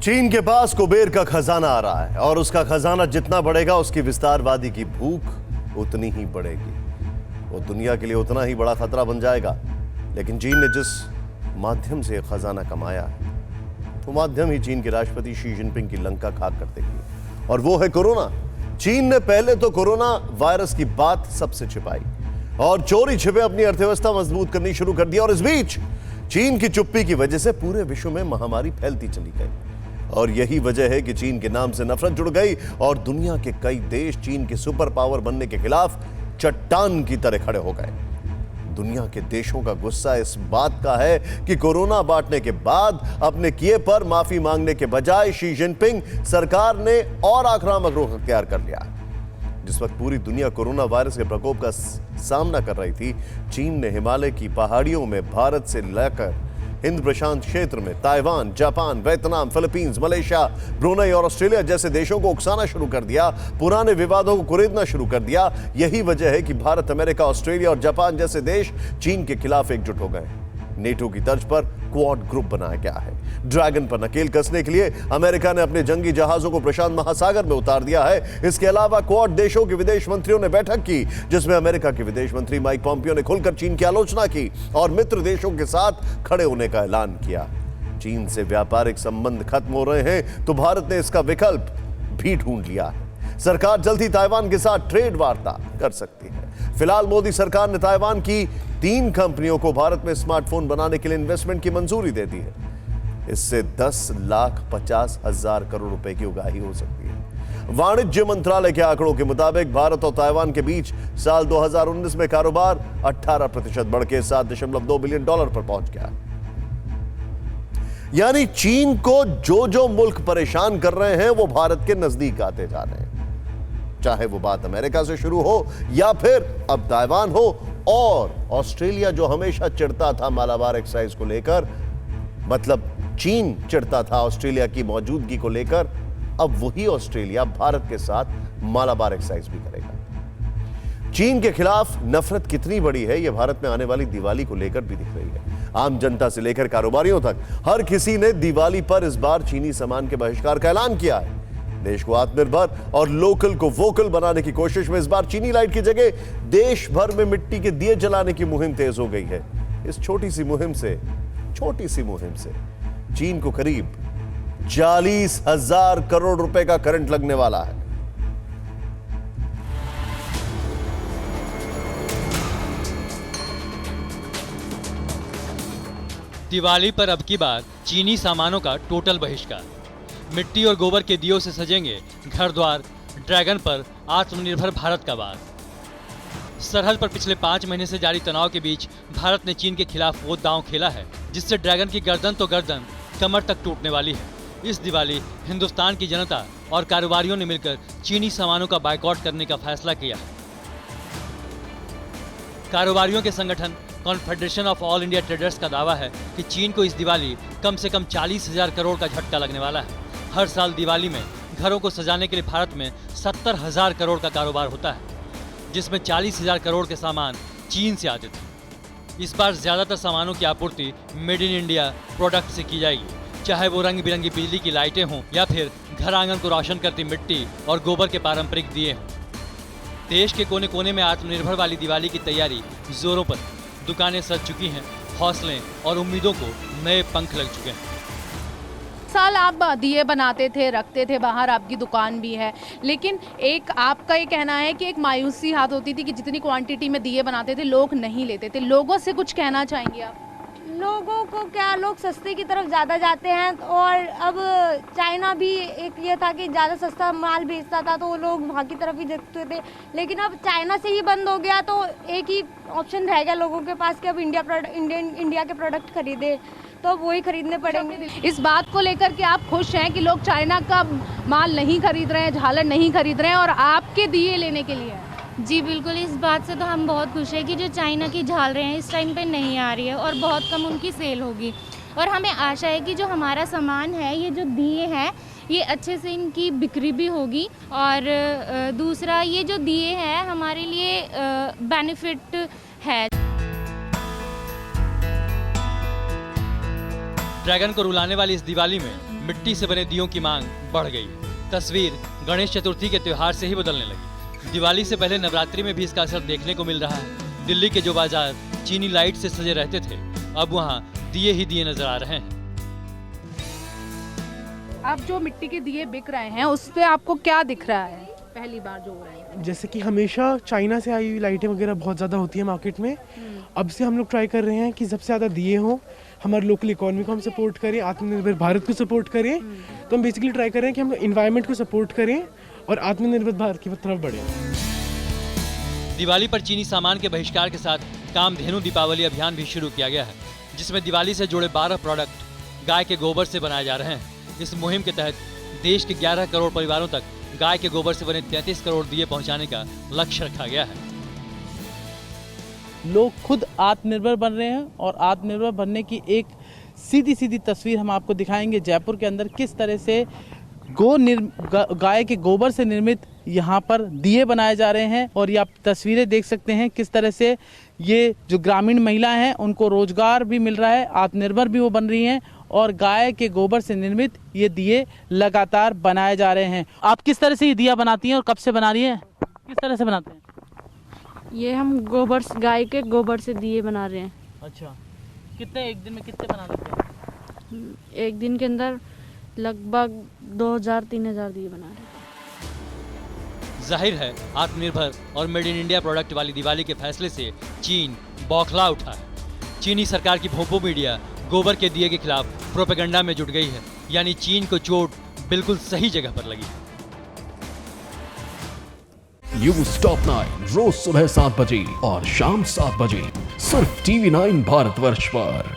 चीन के पास कुबेर का खजाना आ रहा है और उसका खजाना जितना बढ़ेगा उसकी विस्तारवादी की भूख उतनी ही बढ़ेगी। वो दुनिया के लिए उतना ही बड़ा खतरा बन जाएगा। लेकिन चीन ने जिस माध्यम से खजाना कमाया है वो माध्यम ही चीन के राष्ट्रपति शी जिनपिंग की लंका खाक कर देगी, और वो है कोरोना। चीन ने पहले तो कोरोना वायरस की बात सबसे छिपाई और चोरी छिपे अपनी अर्थव्यवस्था मजबूत करनी शुरू कर दी, और इस बीच चीन की चुप्पी की वजह से पूरे विश्व में महामारी फैलती चली गई। और यही वजह है कि चीन के नाम से नफरत जुड़ गई और दुनिया के कई देश चीन के सुपर पावर बनने के खिलाफ चट्टान की तरह खड़े हो गए। दुनिया के देशों का गुस्सा इस बात का है कि कोरोना बांटने के बाद अपने किए पर माफी मांगने के बजाय शी जिनपिंग सरकार ने और आक्रामक रुख अख्तियार कर लिया। जिस वक्त पूरी दुनिया कोरोना वायरस के प्रकोप का सामना कर रही थी, चीन ने हिमालय की पहाड़ियों में भारत से लेकर हिंद प्रशांत क्षेत्र में Taiwan, Japan, Vietnam, Philippines, Malaysia, Brunei और ऑस्ट्रेलिया जैसे देशों को उकसाना शुरू कर दिया, पुराने विवादों को कुरेदना शुरू कर दिया। यही वजह है कि भारत, अमेरिका, ऑस्ट्रेलिया और जापान जैसे देश चीन के खिलाफ एकजुट हो गए। नेटो की तर्ज पर क्वाड ग्रुप बनाया गया है। ड्रैगन पर नकेल कसने के लिए अमेरिका ने अपने जंगी जहाजों को प्रशांत महासागर में उतार दिया है। इसके अलावा क्वाड देशों के विदेश मंत्रियों ने बैठक की, जिसमें अमेरिका के विदेश मंत्री माइक पॉम्पियो ने खुलकर चीन की आलोचना की और मित्र देशों के साथ खड़े होने का ऐलान किया। चीन से व्यापारिक संबंध खत्म हो रहे हैं तो भारत ने इसका विकल्प भी ढूंढ लिया है। सरकार जल्द ही ताइवान के साथ ट्रेड वार्ता कर सकती है। फिलहाल मोदी सरकार ने ताइवान की 3 कंपनियों को भारत में स्मार्टफोन बनाने के लिए इन्वेस्टमेंट की मंजूरी दे दी है। इससे 10,50,000 करोड़ रुपए की उगाही हो सकती है। वाणिज्य मंत्रालय के आंकड़ों के मुताबिक भारत और ताइवान के बीच साल 2019 में कारोबार 18% बढ़ के $7.2 बिलियन पर पहुंच गया। यानी चीन को जो मुल्क परेशान कर रहे हैं वो भारत के नजदीक आते जा रहे हैं, चाहे वो बात अमेरिका से शुरू हो या फिर अब ताइवान हो। और ऑस्ट्रेलिया जो हमेशा चिढ़ता था मालाबार एक्साइज को लेकर, मतलब चीन चिढ़ता था ऑस्ट्रेलिया की मौजूदगी को लेकर, अब वही ऑस्ट्रेलिया भारत के साथ मालाबार एक्साइज भी करेगा। चीन के खिलाफ नफरत कितनी बड़ी है यह भारत में आने वाली दिवाली को लेकर भी दिख रही है। आम जनता से लेकर कारोबारियों तक हर किसी ने दिवाली पर इस बार चीनी सामान के बहिष्कार का ऐलान किया है। देश को आत्मनिर्भर और लोकल को वोकल बनाने की कोशिश में इस बार चीनी लाइट की जगह देश भर में मिट्टी के दिए जलाने की मुहिम तेज हो गई है। इस छोटी सी मुहिम से चीन को करीब 40,000 करोड़ रुपए का करंट लगने वाला है। दिवाली पर अब की बार चीनी सामानों का टोटल बहिष्कार। मिट्टी और गोबर के दियों से सजेंगे घर द्वार, ड्रैगन पर आत्मनिर्भर भारत का वार। सरहद पर पिछले 5 महीने से जारी तनाव के बीच भारत ने चीन के खिलाफ वो दांव खेला है जिससे ड्रैगन की गर्दन तो गर्दन, कमर तक टूटने वाली है। इस दिवाली हिंदुस्तान की जनता और कारोबारियों ने मिलकर चीनी सामानों का बायकॉट करने का फैसला किया है। कारोबारियों के संगठन confederation of all India traders का दावा है कि चीन को इस दिवाली कम से कम 40,000 करोड़ का झटका लगने वाला है। हर साल दिवाली में घरों को सजाने के लिए भारत में 70,000 करोड़ का कारोबार होता है, जिसमें 40,000 करोड़ के सामान चीन से आते थे। इस बार ज़्यादातर सामानों की आपूर्ति मेड इन इंडिया प्रोडक्ट से की जाएगी, चाहे वो रंग बिरंगी बिजली की लाइटें हों या फिर घर आंगन को रोशन करती मिट्टी और गोबर के पारंपरिक दिए हों। देश के कोने कोने में आत्मनिर्भर वाली दिवाली की तैयारी जोरों पर। दुकानें सज चुकी हैं, हौसले और उम्मीदों को नए पंख लग चुके हैं। साल आप दिए बनाते थे, रखते थे बाहर, आपकी दुकान भी है, लेकिन एक आपका ये कहना है कि एक मायूसी हाथ होती थी कि जितनी क्वांटिटी में दिए बनाते थे लोग नहीं लेते थे। लोगों से कुछ कहना चाहेंगे आप? लोगों को क्या, लोग सस्ते की तरफ ज़्यादा जाते हैं और अब चाइना भी एक ये था कि ज़्यादा सस्ता माल बेचता था तो वो लोग वहाँ की तरफ ही देखते थे, लेकिन अब चाइना से ही बंद हो गया तो एक ही ऑप्शन रह गया लोगों के पास कि अब इंडिया के प्रोडक्ट खरीदे, तो अब वही खरीदने पड़ेंगे। इस बात को लेकर के आप खुश हैं कि लोग चाइना का माल नहीं खरीद रहे हैं, झालर नहीं खरीद रहे हैं और आपके दिए लेने के लिए? जी बिल्कुल, इस बात से तो हम बहुत खुश हैं कि जो चाइना की झालरें हैं इस टाइम पे नहीं आ रही है और बहुत कम उनकी सेल होगी। और हमें आशा है कि जो हमारा सामान है, ये जो दिए हैं, ये अच्छे से इनकी बिक्री भी होगी। और दूसरा, ये जो दिए हैं हमारे लिए बेनिफिट है। ड्रैगन को रुलाने वाली इस दिवाली में मिट्टी से बने दियों की मांग बढ़ गई। तस्वीर गणेश चतुर्थी के त्योहार से ही बदलने लगी। दिवाली से पहले नवरात्रि में भी इसका असर देखने को मिल रहा है। दिल्ली के जो बाजार चीनी लाइट से सजे रहते थे, अब वहाँ दिए ही दिए नजर आ रहे हैं। अब जो मिट्टी के दिए बिक रहे हैं उस पे आपको क्या दिख रहा है पहली बार जो हो रहा है? जैसे कि हमेशा चाइना से आई हुई लाइटें वगैरह बहुत ज़्यादा होती है मार्केट में। अब से हम लोग ट्राई कर रहे हैं कि सबसे ज़्यादा दिए हों, हमारे लोकल इकोनॉमी को हम सपोर्ट करें, आत्मनिर्भर भारत को सपोर्ट करें। तो हम बेसिकली ट्राई कर रहे हैं कि हम इन्वायरमेंट को सपोर्ट करें और आत्मनिर्भर भारत की तरफ बढ़ें। दिवाली पर चीनी सामान के बहिष्कार के साथ कामधेनु दीपावली अभियान भी शुरू किया गया है, जिसमें दिवाली से जुड़े 12 प्रोडक्ट गाय के गोबर से बनाए जा रहे हैं। इस मुहिम के तहत देश के 11 करोड़ परिवारों तक गाय के गोबर से बने 33 करोड़ दिए पहुंचाने का लक्ष्य रखा गया है। लोग खुद आत्मनिर्भर बन रहे हैं और आत्मनिर्भर बनने की एक सीधी तस्वीर हम आपको दिखाएंगे। जयपुर के अंदर किस तरह से गाय के गोबर से निर्मित यहाँ पर दिए बनाए जा रहे हैं और ये आप तस्वीरें देख सकते हैं किस तरह से ये जो ग्रामीण महिला हैं उनको रोजगार भी मिल रहा है, आत्मनिर्भर भी वो बन रही हैं और गाय के गोबर से निर्मित ये दिए लगातार बनाए जा रहे हैं। आप किस तरह से ये दिया बनाती हैं और कब से बना रही हैं? किस तरह से बनाते हैं? ये हम गाय के गोबर से दिए बना रहे हैं। अच्छा, कितने एक दिन में कितने बना लेते हैं? एक दिन के अंदर लगभग 2000-3000 दिए बना रहे हैं। जाहिर है आत्मनिर्भर और मेड इन इंडिया प्रोडक्ट वाली दिवाली के फैसले से चीन बौखला उठा है। चीनी सरकार की भोंपू मीडिया गोबर के दिए के खिलाफ प्रोपेगेंडा में जुट गई है, यानी चीन को चोट बिल्कुल सही जगह पर लगी। न्यूज़ टॉप 9 रोज सुबह 7 बजे और शाम 7 बजे सिर्फ TV9 भारतवर्ष पर।